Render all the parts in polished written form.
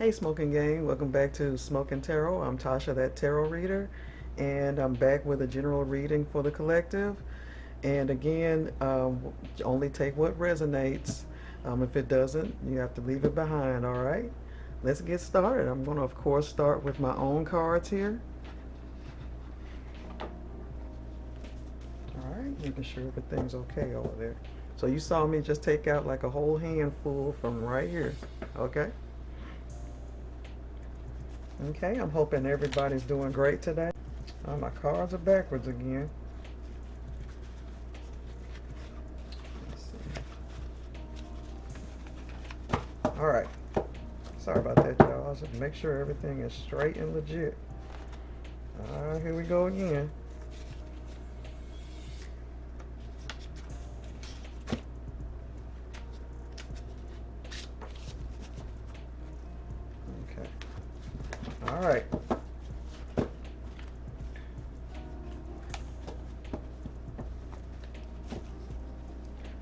Hey Smokin Gang, welcome back to Smokin Tarot. I'm Tasha, that tarot reader, and I'm back with a general reading for the collective. And again, only take what resonates. If it doesn't, you have to leave it behind, all right? Let's get started. I'm going to, of course, start with my own cards here. All right, making sure everything's okay over there. So you saw me just take out like a whole handful from right here, okay? Okay, I'm hoping everybody's doing great today. Oh, my cards are backwards again. Let's see. All right. Sorry about that, y'all. I'll just make sure everything is straight and legit. All right, here we go again. Okay. All right.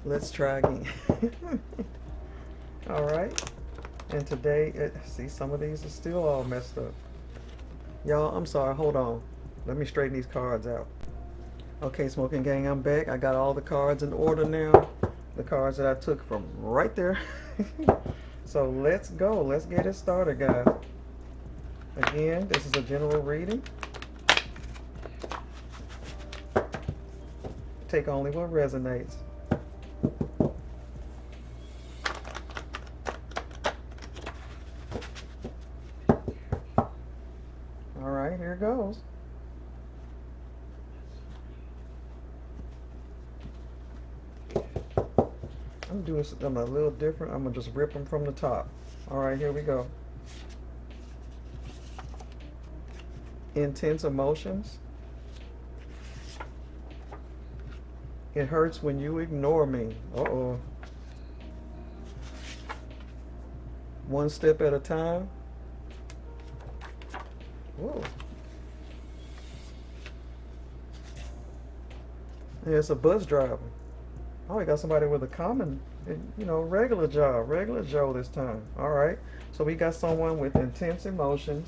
Let's try again. All right. And today, see, some of these are still all messed up. Y'all, I'm sorry. Hold on. Let me straighten these cards out. Okay, Smokin Gang, I'm back. I got all the cards in order now. The cards that I took from right there. So let's go. Let's get it started, guys. Again, this is a general reading. Take only what resonates. All right, here it goes. I'm doing something a little different. I'm going to just rip them from the top. All right, here we go. Intense emotions. It hurts when you ignore me. Uh-oh. One step at a time. Whoa. Yeah, it's a bus driver. Oh, we got somebody with a common, regular job. Regular Joe this time. All right. So we got someone with intense emotions.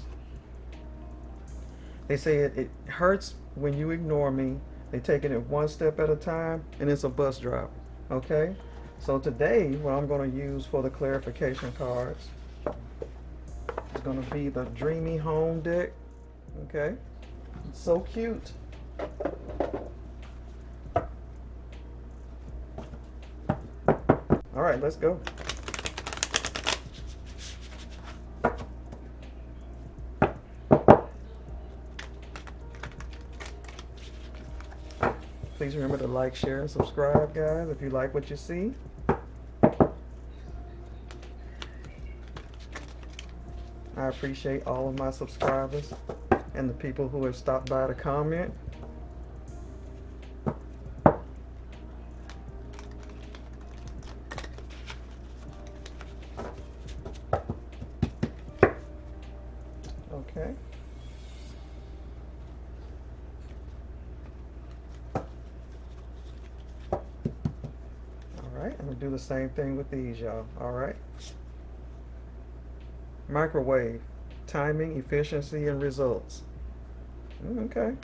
They say it hurts when you ignore me. They're taking it one step at a time, and it's a bus driver. Okay? So today, what I'm going to use for the clarification cards is going to be the Dreamy Home deck. Okay? It's so cute. All right, let's go. Please remember to like, share, and subscribe, guys, if you like what you see. I appreciate all of my subscribers and the people who have stopped by to comment. Okay. Alright, I'm going to do the same thing with these, y'all. Alright. Microwave. Timing, efficiency, and results. Okay.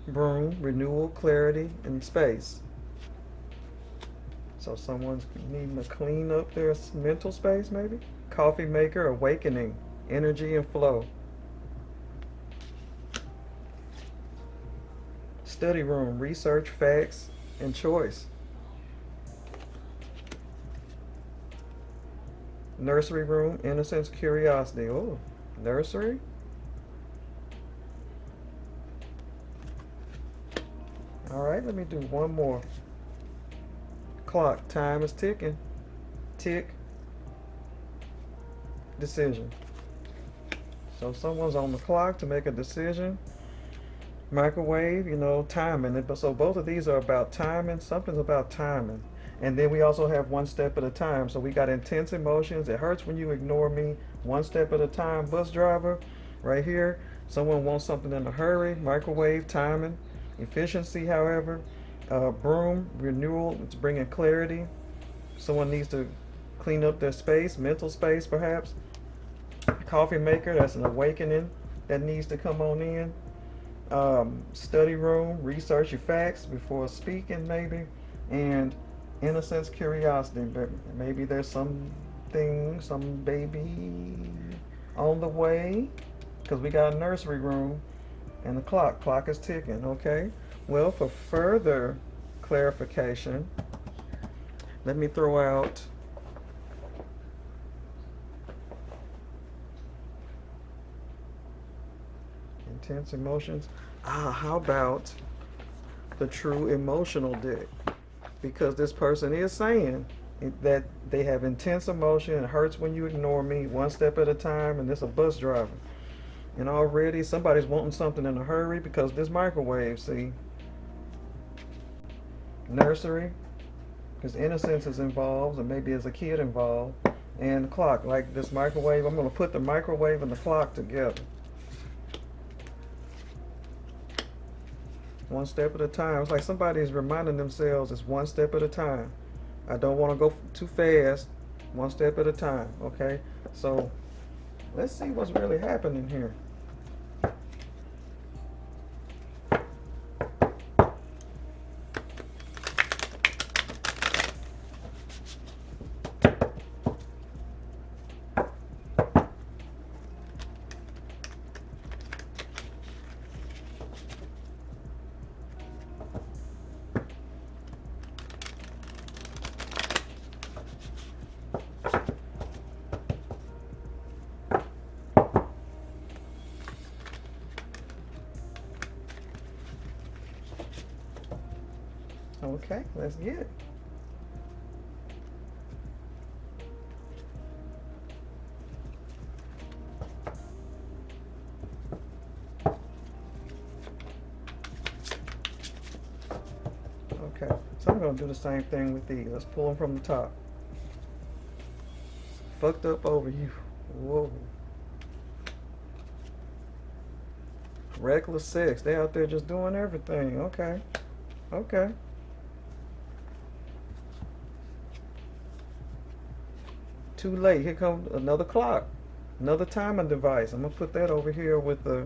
Broom. Renewal, clarity, and space. So someone's needing to clean up their mental space, maybe? Coffee maker. Awakening. Energy and flow. Study room. Research, facts, and choice. Nursery room. Innocence, curiosity. Oh, nursery. All right, let me do one more. Clock. Time is ticking. Tick. Decision. So someone's on the clock to make a decision. Microwave, timing. So both of these are about timing. Something's about timing. And then we also have one step at a time. So we got intense emotions. It hurts when you ignore me. One step at a time. Bus driver. Right here. Someone wants something in a hurry. Microwave, timing. Efficiency, however. Broom, renewal. It's bringing clarity. Someone needs to clean up their space, mental space perhaps. Coffee maker, that's an awakening that needs to come on in. Study room, research your facts before speaking maybe. And innocence, curiosity. Maybe there's something, some baby on the way, because we got a nursery room and the clock is ticking. Okay, well, for further clarification, let me throw out intense emotions. How about the true emotional deck? Because this person is saying that they have intense emotion. It hurts when you ignore me, one step at a time, and this a bus driver. And already somebody's wanting something in a hurry because this microwave, see? Nursery, because innocence is involved, and maybe as a kid involved. And the clock, like this microwave, I'm going to put the microwave and the clock together. One step at a time. It's like somebody's reminding themselves it's one step at a time. I don't want to go too fast. One step at a time, okay? So let's see what's really happening here. Okay, let's get it. Okay, so I'm going to do the same thing with these. Let's pull them from the top. Fucked up over you. Whoa. Reckless sex. They out there just doing everything. Okay. Okay. Too late. Here comes another clock. Another timing device. I'm going to put that over here with the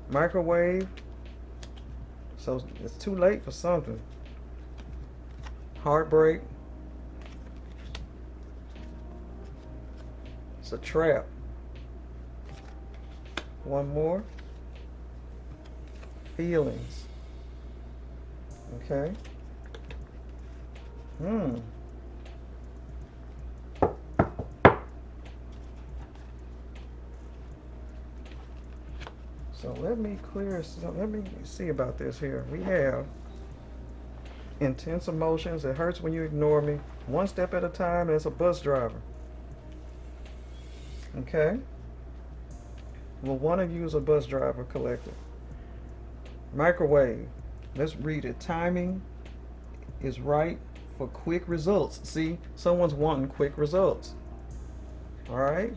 microwave. So it's too late for something. Heartbreak. It's a trap. One more. Feelings. Okay. So let me see about this here. We have intense emotions. It hurts when you ignore me. One step at a time, and it's a bus driver. Okay? Well, one of you is a bus driver, collective. Microwave. Let's read it. Timing is right for quick results. See, someone's wanting quick results. All right?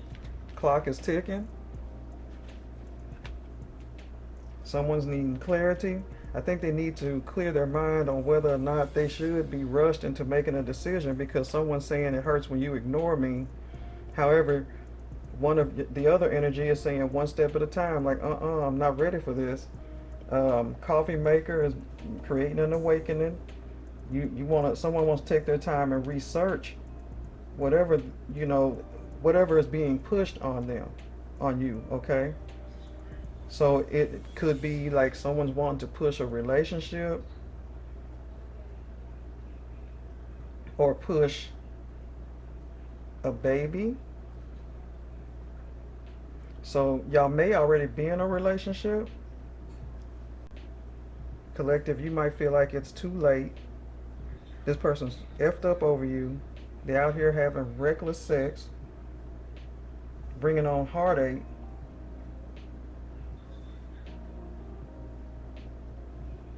Clock is ticking. Someone's needing clarity. I think they need to clear their mind on whether or not they should be rushed into making a decision, because someone's saying it hurts when you ignore me. However, one of the other energy is saying one step at a time, like, I'm not ready for this. Coffee maker is creating an awakening. Someone wants to take their time and research whatever, whatever is being pushed on you, okay? So it could be like someone's wanting to push a relationship, or push a baby. So y'all may already be in a relationship. Collective, you might feel like it's too late. This person's effed up over you. They're out here having reckless sex, bringing on heartache.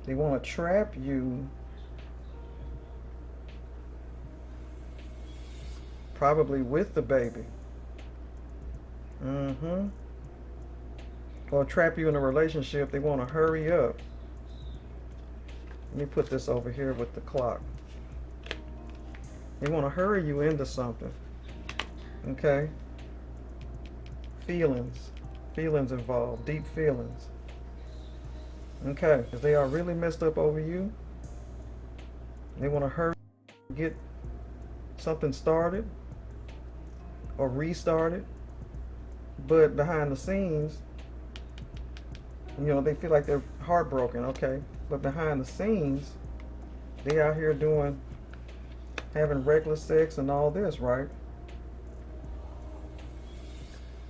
They want to trap you, probably with the baby. Or trap you in a relationship. They want to hurry up. Let me put this over here with the clock. They want to hurry you into something. Okay? Feelings. Feelings involved. Deep feelings. Okay? Because they are really messed up over you. They want to hurry, get something started or restarted. But behind the scenes, they feel like they're heartbroken, okay? But behind the scenes, they out here having reckless sex and all this, right?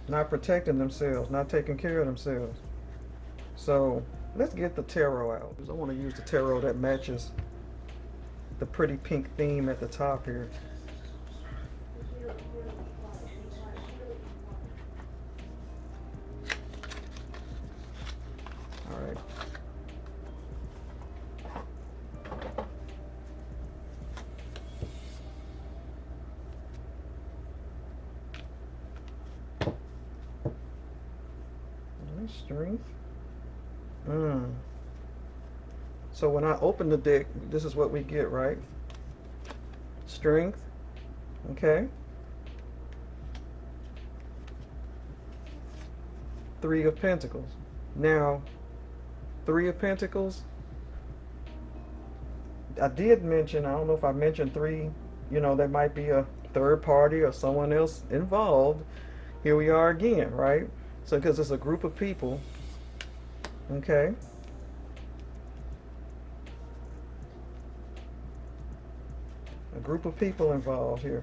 Not protecting themselves, not taking care of themselves. So let's get the tarot out. I want to use the tarot that matches the pretty pink theme at the top here. All right. Strength. So when I open the deck, this is what we get, right? Strength. Okay. 3 of Pentacles. Now, 3 of Pentacles, I did mention, I don't know if I mentioned 3, there might be a third party or someone else involved. Here we are again, right? So because it's a group of people, okay? A group of people involved here.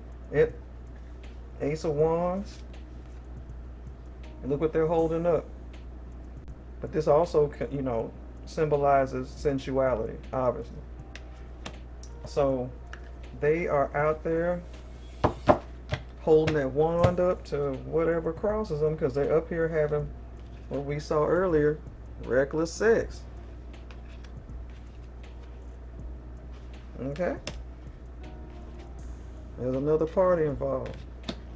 Ace of Wands. And look what they're holding up. But this also, symbolizes sensuality, obviously. So they are out there holding that wand up to whatever crosses them, because they're up here having what we saw earlier, reckless sex. Okay? There's another party involved.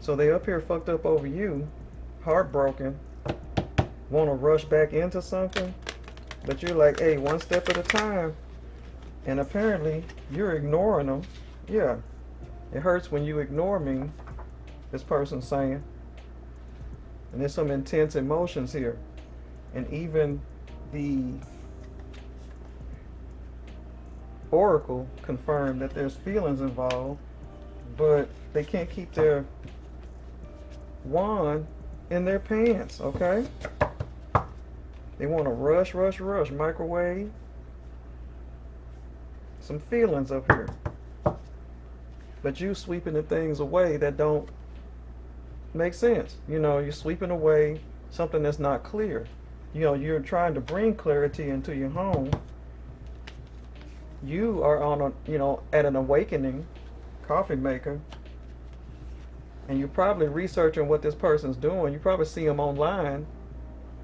So they up here fucked up over you, heartbroken, want to rush back into something, but you're like, hey, one step at a time. And apparently you're ignoring them. Yeah, it hurts when you ignore me, this person's saying. And there's some intense emotions here. And even the Oracle confirmed that there's feelings involved, but they can't keep their wand in their pants, okay? They want to rush, microwave. Some feelings up here. But you sweeping the things away that don't make sense. You're sweeping away something that's not clear. You're trying to bring clarity into your home. You are on at an awakening, coffee maker, and you're probably researching what this person's doing. You probably see them online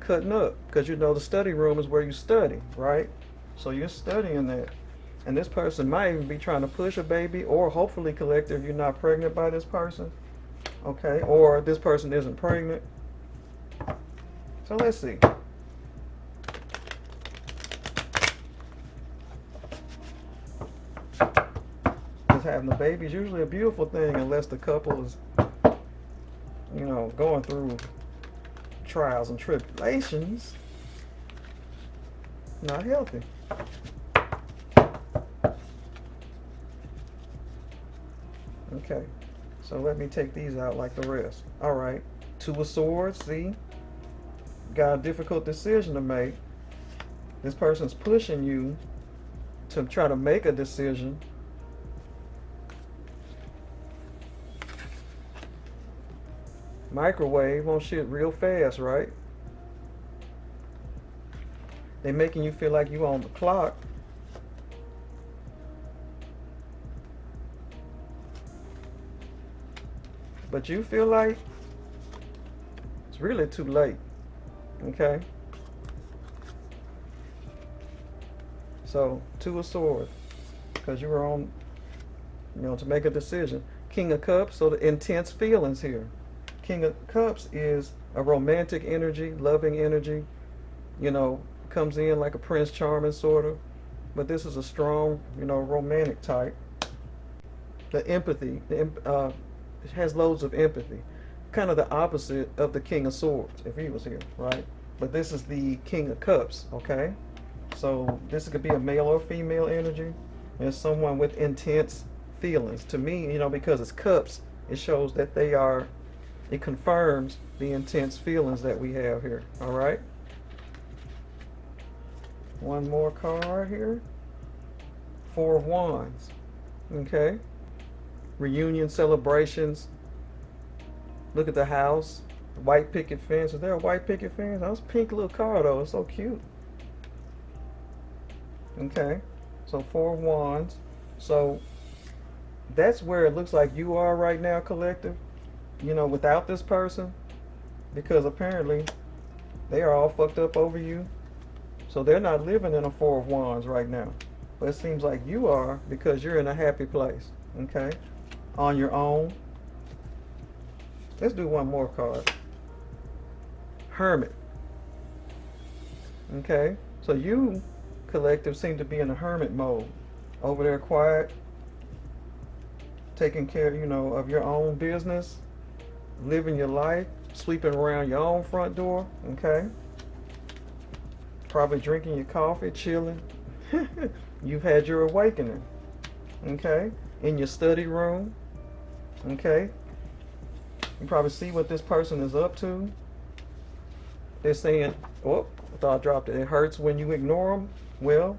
cutting up, because the study room is where you study, right? So you're studying that. And this person might even be trying to push a baby, or hopefully collect if you're not pregnant by this person. Okay, or this person isn't pregnant. So let's see. Because having a baby is usually a beautiful thing, unless the couple is, going through trials and tribulations. Not healthy. Okay, so let me take these out like the rest. All right, 2 of Swords, see? Got a difficult decision to make. This person's pushing you to try to make a decision. Microwave on shit real fast, right? They making you feel like you on the clock. But you feel like it's really too late. Okay? So, 2 of Swords. Because you were on, to make a decision. King of Cups, so the intense feelings here. King of Cups is a romantic energy, loving energy. Comes in like a Prince Charming sort of. But this is a strong, romantic type. The empathy, it has loads of empathy. kind of the opposite of the King of Swords if he was here, right? But this is the King of Cups, okay? So this could be a male or female energy. There's someone with intense feelings. To me, you know, because it's cups, it shows that it confirms the intense feelings that we have here, all right? One more card here. Four of Wands, okay? Reunion celebrations. Look at the house. White picket fence. Is there a white picket fence? That's a pink little car though. It's so cute. Okay. So Four of Wands. So that's where it looks like you are right now, collective. You know, without this person. Because apparently they are all fucked up over you. So they're not living in a Four of Wands right now. But it seems like you are because you're in a happy place. Okay. On your own. Let's do one more card. Hermit. Okay. So you, collective, seem to be in a hermit mode. Over there quiet. Taking care, you know, of your own business. Living your life. Sweeping around your own front door. Okay. Probably drinking your coffee, chilling. You've had your awakening. Okay. In your study room. Okay. You probably see what this person is up to. They're saying, oh, I thought I dropped it. It hurts when you ignore them. Well,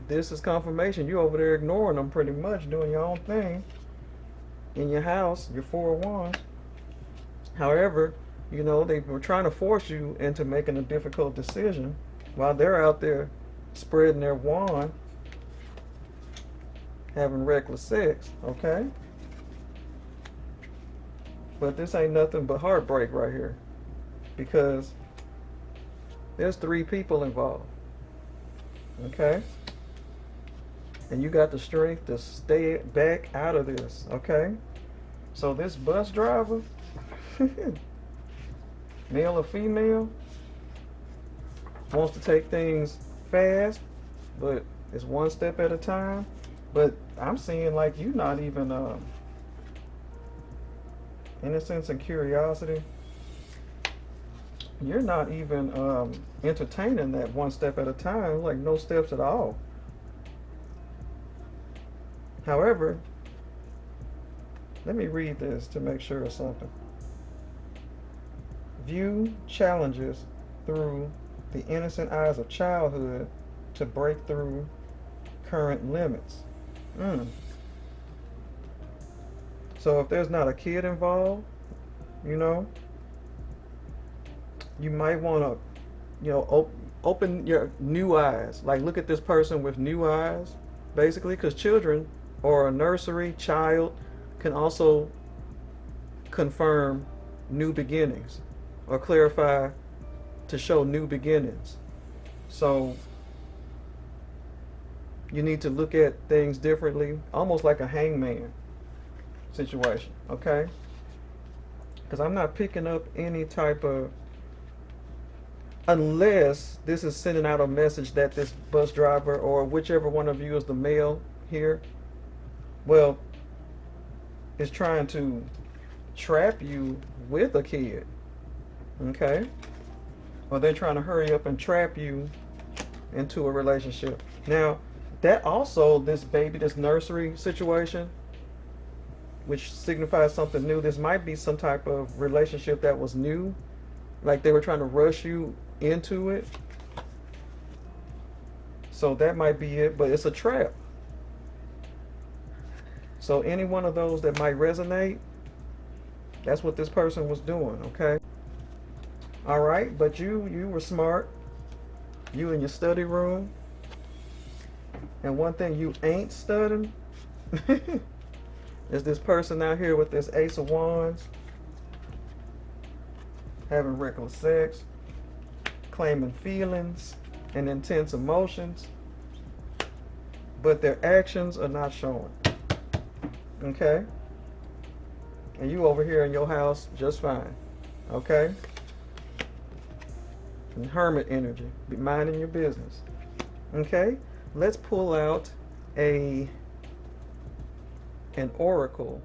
this is confirmation. You're over there ignoring them pretty much, doing your own thing. In your house, your Four of Wands. However, you know, they were trying to force you into making a difficult decision while they're out there spreading their wand, having reckless sex, okay? But this ain't nothing but heartbreak right here because there's 3 people involved, okay? And you got the strength to stay back out of this, okay? So this bus driver, male or female, wants to take things fast, but it's one step at a time. But I'm seeing like you not even innocence and curiosity. You're not even entertaining that one step at a time, like no steps at all. However, let me read this to make sure of something. View challenges through the innocent eyes of childhood to break through current limits. So if there's not a kid involved, you know, you might want to, you know, open your new eyes. Like look at this person with new eyes, basically, because children or a nursery child can also confirm new beginnings or clarify to show new beginnings. So you need to look at things differently, almost like a hangman situation, okay? Because I'm not picking up any type of, unless this is sending out a message that this bus driver or whichever one of you is the male here, well, is trying to trap you with a kid, okay? Or they're trying to hurry up and trap you into a relationship. Now, that also, this baby, this nursery situation, which signifies something new, this might be some type of relationship that was new, like they were trying to rush you into it. So that might be it, but it's a trap. So any one of those that might resonate, that's what this person was doing, okay? All right, but you were smart. You in your study room. And one thing you ain't studying is this person out here with this Ace of Wands, having reckless sex, claiming feelings and intense emotions, but their actions are not showing. Okay? And you over here in your house just fine. Okay? And hermit energy. Be minding your business. Okay? Let's pull out an oracle.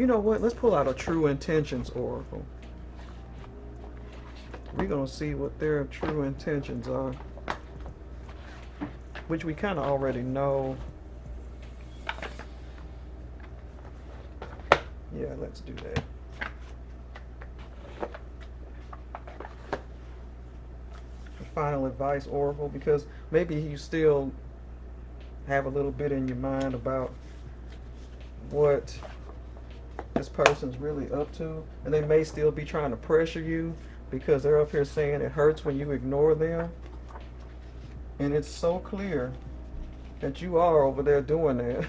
You know what? Let's pull out a True Intentions Oracle. We're going to see what their true intentions are, which we kind of already know. Yeah, let's do that. Final advice oracle, because maybe you still have a little bit in your mind about what this person's really up to, and they may still be trying to pressure you because they're up here saying it hurts when you ignore them, and it's so clear that you are over there doing that.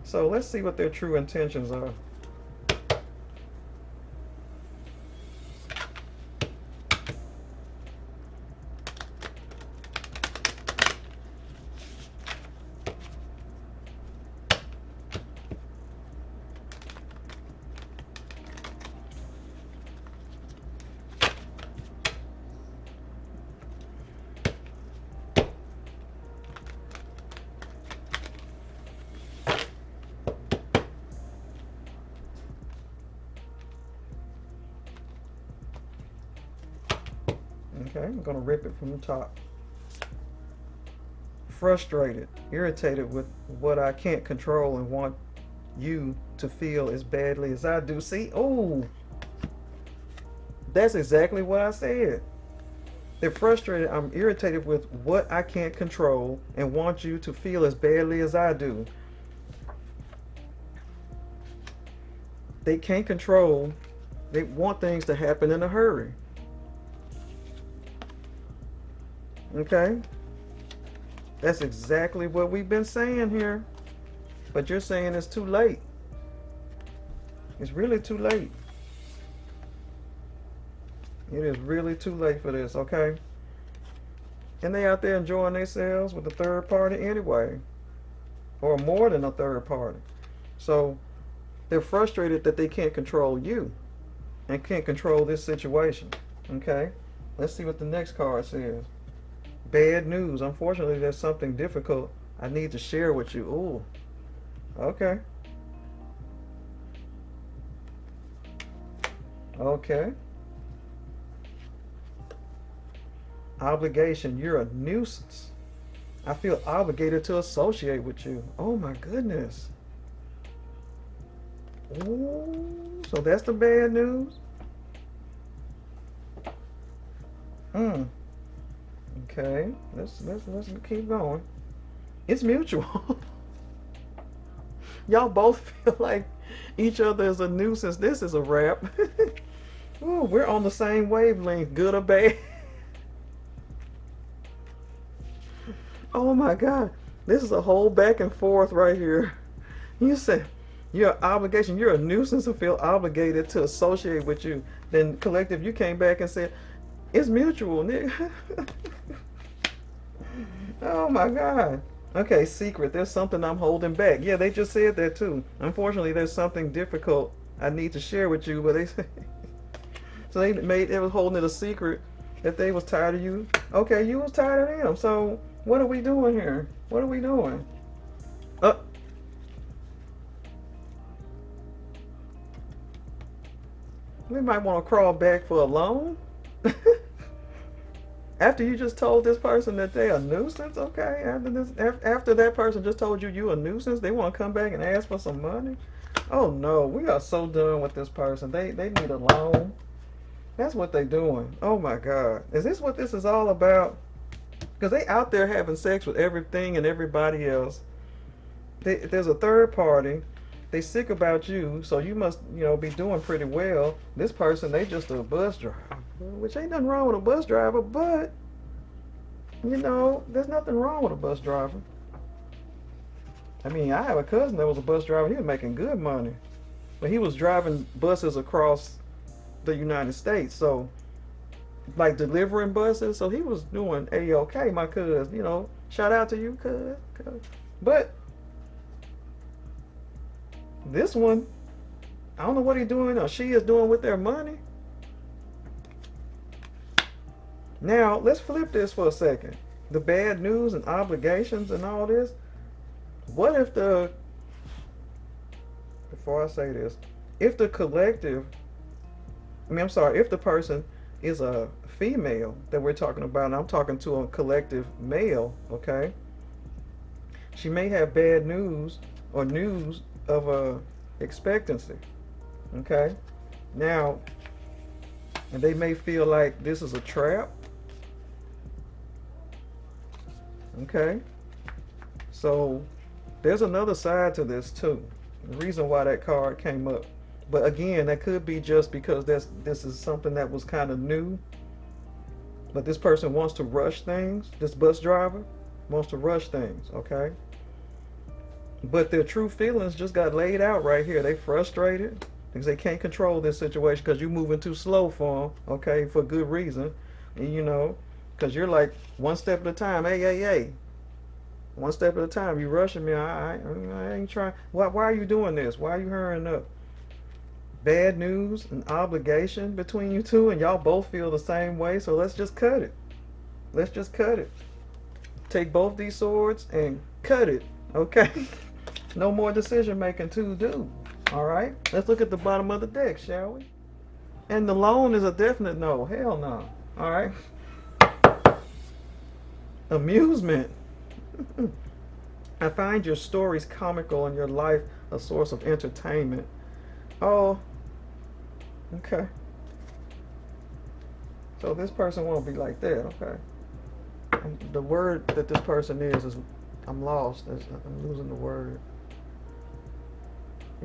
So let's see what their true intentions are. Okay, I'm going to rip it from the top. Frustrated, irritated with what I can't control and want you to feel as badly as I do. See? Oh, that's exactly what I said. They're frustrated. I'm irritated with what I can't control and want you to feel as badly as I do. They can't control. They want things to happen in a hurry. Okay? That's exactly what we've been saying here. But you're saying it's too late. It's really too late. It is really too late for this, okay? And they out there enjoying themselves with a third party anyway. Or more than a third party. So they're frustrated that they can't control you. And can't control this situation. Okay? Let's see what the next card says. Bad news. Unfortunately, there's something difficult I need to share with you. Ooh. Okay. Okay. Obligation. You're a nuisance. I feel obligated to associate with you. Oh my goodness. Ooh. So that's the bad news? Okay, let's keep going. It's mutual. Y'all both feel like each other is a nuisance. This is a wrap. Ooh, we're on the same wavelength, good or bad. Oh my God, this is a whole back and forth right here. You said your obligation, you're a nuisance and feel obligated to associate with you. Then collective, you came back and said, it's mutual, nigga. Oh my God. Okay, secret. There's something I'm holding back. Yeah, they just said that too. Unfortunately, there's something difficult I need to share with you, but they so they was holding it a secret that they was tired of you. Okay, you was tired of them. So what are we doing here? What are we doing? We might want to crawl back for a loan. After you just told this person that they're a nuisance, okay? After that person just told you you a nuisance, they want to come back and ask for some money? Oh no, we are so done with this person. They need a loan. That's what they doing. Oh my God. Is this what this is all about? Because they out there having sex with everything and everybody else. There's a third party. They sick about you, so you must, be doing pretty well. This person, they just a bus driver. Which ain't nothing wrong with a bus driver, but, there's nothing wrong with a bus driver. I mean, I have a cousin that was a bus driver. He was making good money. But he was driving buses across the United States, so, like delivering buses. So he was doing A-OK, my cousin, shout out to you, cuz. But this one, I don't know what he's doing or she is doing with their money. Now, let's flip this for a second. The bad news and obligations and all this. What if the before I say this, if the collective, I'm sorry, if the person is a female that we're talking about, and I'm talking to a collective male, okay, she may have bad news or news of a expectancy, okay? Now, and they may feel like this is a trap, okay? So there's another side to this too. The reason why that card came up. But again, that could be just because this is something that was kind of new. But this person wants to rush things. This bus driver wants to rush things, okay? But their true feelings just got laid out right here. They frustrated because they can't control this situation because you're moving too slow for them, okay, for good reason. And you know, because you're like one step at a time. Hey, hey, hey. One step at a time. You rushing me. I ain't trying. Why are you doing this? Why are you hurrying up? Bad news, an obligation between you two, and y'all both feel the same way. So let's just cut it. Let's just cut it. Take both these swords and cut it. Okay? No more decision making to do. All right? Let's look at the bottom of the deck, shall we? And the loan is a definite no. Hell no. All right? Amusement. I find your stories comical and your life a source of entertainment. Oh, okay. So this person won't be like that, okay? And the word that this person is I'm lost. I'm losing the word.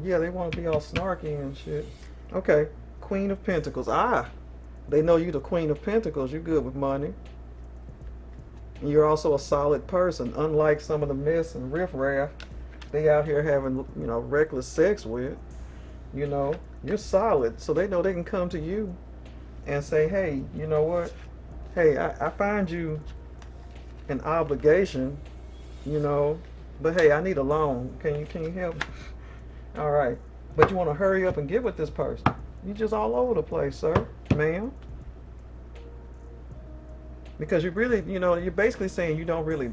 Yeah, they want to be all snarky and shit. Okay, Queen of Pentacles. Ah, they know you the Queen of Pentacles. You're good with money. And you're also a solid person, unlike some of the mess and riffraff they out here having, you know, reckless sex with. You know, you're solid, so they know they can come to you and say, hey, you know what? Hey, I find you an obligation, you know, but hey, I need a loan. Can you help me? All right, but you want to hurry up and get with this person. You just all over the place, sir, ma'am. Because you really, you know, you're basically saying you don't really,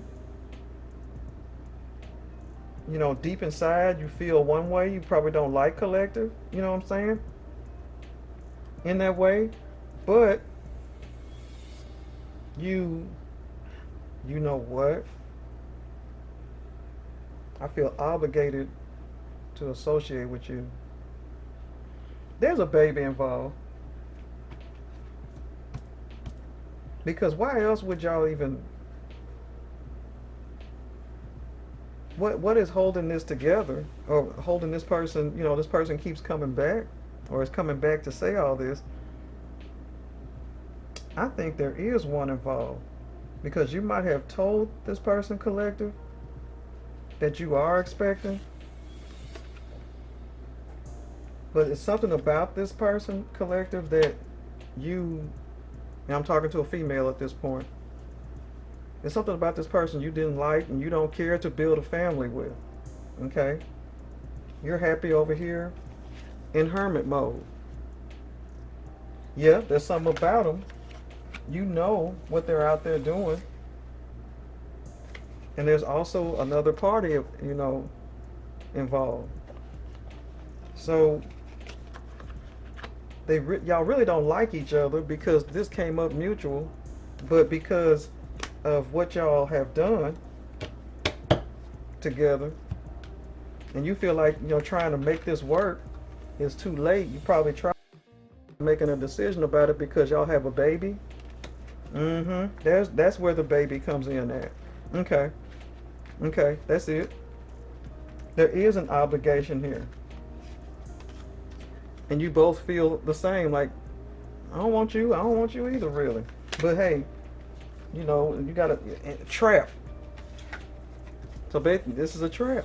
you know, deep inside you feel one way. You probably don't like collective, you know what I'm saying? In that way. But you know what? I feel obligated to associate with you. There's a baby involved. Because why else would y'all even... What is holding this together? Or holding this person, you know, this person keeps coming back? Or is coming back to say all this? I think there is one involved. Because you might have told this person, collective, that you are expecting. But it's something about this person, collective, that you... And I'm talking to a female at this point. There's something about this person you didn't like and you don't care to build a family with. Okay? You're happy over here in hermit mode. Yeah, there's something about them. You know what they're out there doing. And there's also another party, you know, involved. So y'all really don't like each other because this came up mutual, but because of what y'all have done together, and you feel like, you know, trying to make this work is too late. You probably try making a decision about it because y'all have a baby. That's where the baby comes in at. Okay, that's it. There is an obligation here. And you both feel the same, like, I don't want you either, really. But hey, you know, you got a trap. So basically, this is a trap.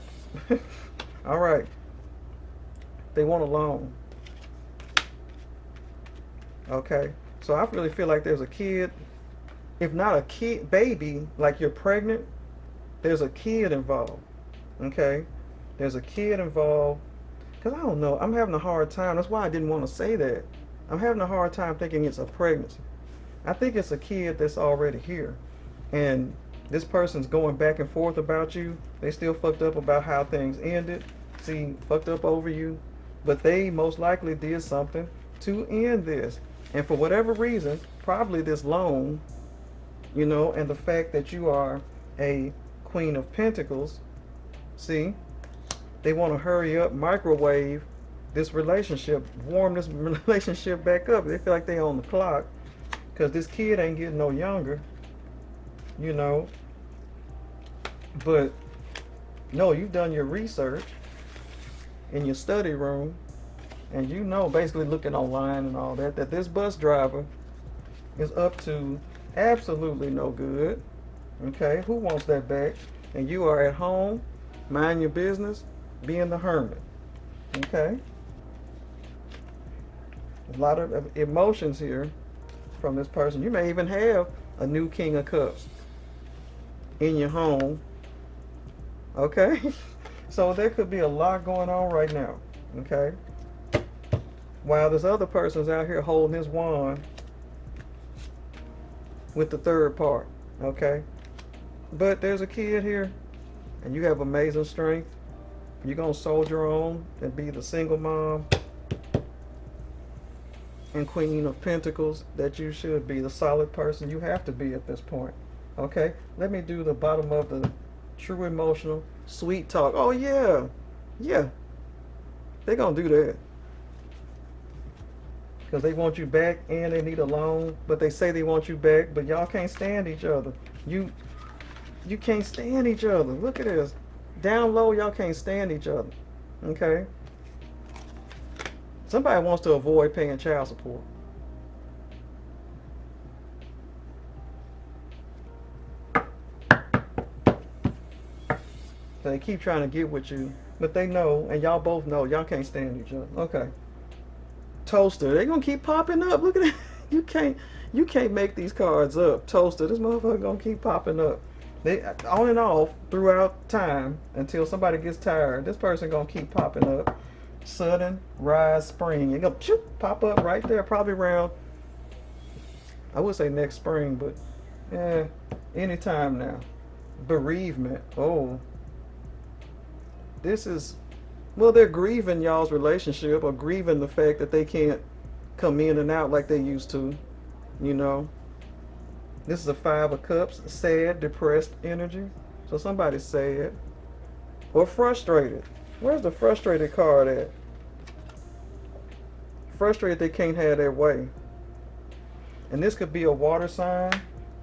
All right. They want a loan. Okay. So I really feel like there's a kid. If not a kid, baby, like you're pregnant, there's a kid involved. Okay? There's a kid involved. Because I don't know, I'm having a hard time. That's why I didn't want to say that. I'm having a hard time thinking it's a pregnancy. I think it's a kid that's already here. And this person's going back and forth about you. They still fucked up about how things ended. see, fucked up over you, but they most likely did something to end this. And for whatever reason, probably this loan, you know, and the fact that you are a Queen of Pentacles, see, they want to hurry up, microwave this relationship, warm this relationship back up. They feel like they on the clock because this kid ain't getting no younger, you know. But no, you've done your research in your study room, and you know, basically looking online and all that, that this bus driver is up to absolutely no good. Okay, who wants that back? And you are at home, mind your business, being the hermit. Okay, a lot of emotions here from this person. You may even have a new King of Cups in your home. Okay, so there could be a lot going on right now. Okay, while this other person's out here holding his wand with the third part. Okay, but there's a kid here, and you have amazing strength. You're gonna soldier on and be the single mom and Queen of Pentacles that you should be, the solid person you have to be at this point. Okay, let me do the bottom of the true emotional sweet talk. Oh yeah, yeah, they're gonna do that because they want you back and they need a loan, but they say they want you back, but y'all can't stand each other. You can't stand each other. Look at this. Down low, y'all can't stand each other. Okay, somebody wants to avoid paying child support. So they keep trying to get with you, but they know, and y'all both know, y'all can't stand each other. Okay. Toaster, they gonna keep popping up. Look at that. You can't make these cards up. Toaster, this motherfucker gonna keep popping up. They on and off throughout time until somebody gets tired. This person gonna keep popping up. Sudden rise spring. It gonna pop up right there, probably around, I would say next spring, but yeah, anytime now. Bereavement. Oh. This is, well, they're grieving y'all's relationship, or grieving the fact that they can't come in and out like they used to, you know. This is a 5 of Cups, sad, depressed energy. So somebody's sad or frustrated. Where's the frustrated card at? Frustrated they can't have their way. And this could be a water sign.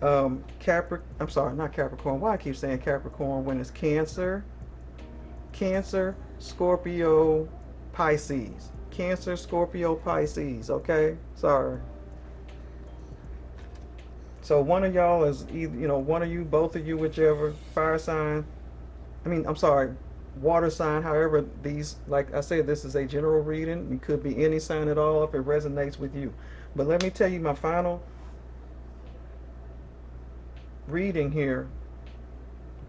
I'm sorry, not Capricorn. Why I keep saying Capricorn when it's Cancer? Cancer, Scorpio, Pisces. Cancer, Scorpio, Pisces. Okay, sorry. So one of y'all is either, you know, one of you, both of you, whichever, fire sign. I'm sorry, water sign. However, these, like I said, this is a general reading. It could be any sign at all if it resonates with you. But let me tell you my final reading here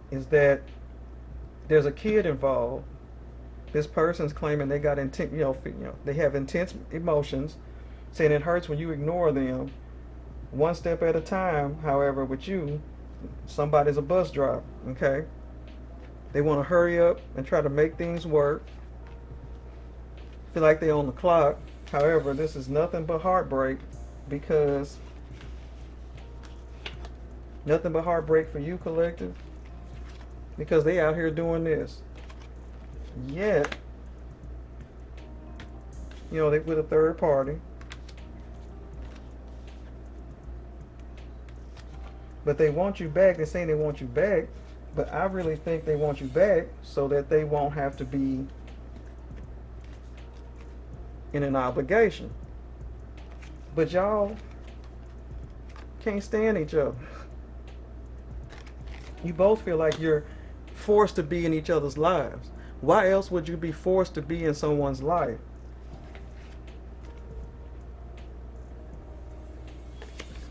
is that there's a kid involved. This person's claiming they got they have intense emotions, saying it hurts when you ignore them. One step at a time. However, with you, somebody's a bus driver. Okay, they want to hurry up and try to make things work. Feel like they're on the clock. However, this is nothing but heartbreak, because nothing but heartbreak for you, collective, because they out here doing this. Yet, you know, they with a third party. But they want you back. They're saying they want you back, but I really think they want you back so that they won't have to be in an obligation. But y'all can't stand each other. You both feel like you're forced to be in each other's lives. Why else would you be forced to be in someone's life?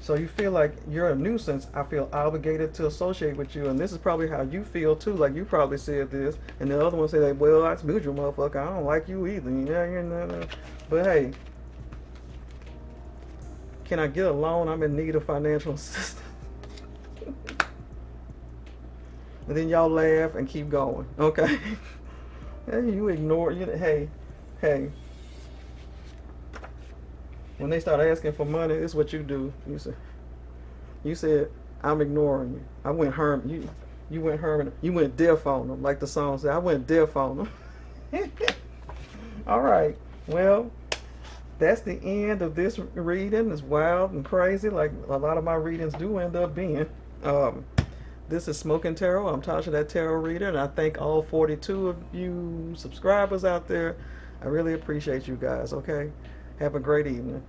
So you feel like you're a nuisance. I feel obligated to associate with you. And this is probably how you feel too. Like you probably said this. And the other one say like, well, that's mutual, motherfucker. I don't like you either. Yeah. But hey, can I get a loan? I'm in need of financial assistance. And then y'all laugh and keep going. Okay. Hey, you ignore you. Hey. When they start asking for money, this is what you do. You said, I'm ignoring you. I went Herman. You went Herman. You went deaf on them, like the song said. I went deaf on them. All right. Well, that's the end of this reading. It's wild and crazy, like a lot of my readings do end up being. Um, this is Smokin Tarot. I'm Tasha, that tarot reader, and I thank all 42 of you subscribers out there. I really appreciate you guys. Okay, have a great evening.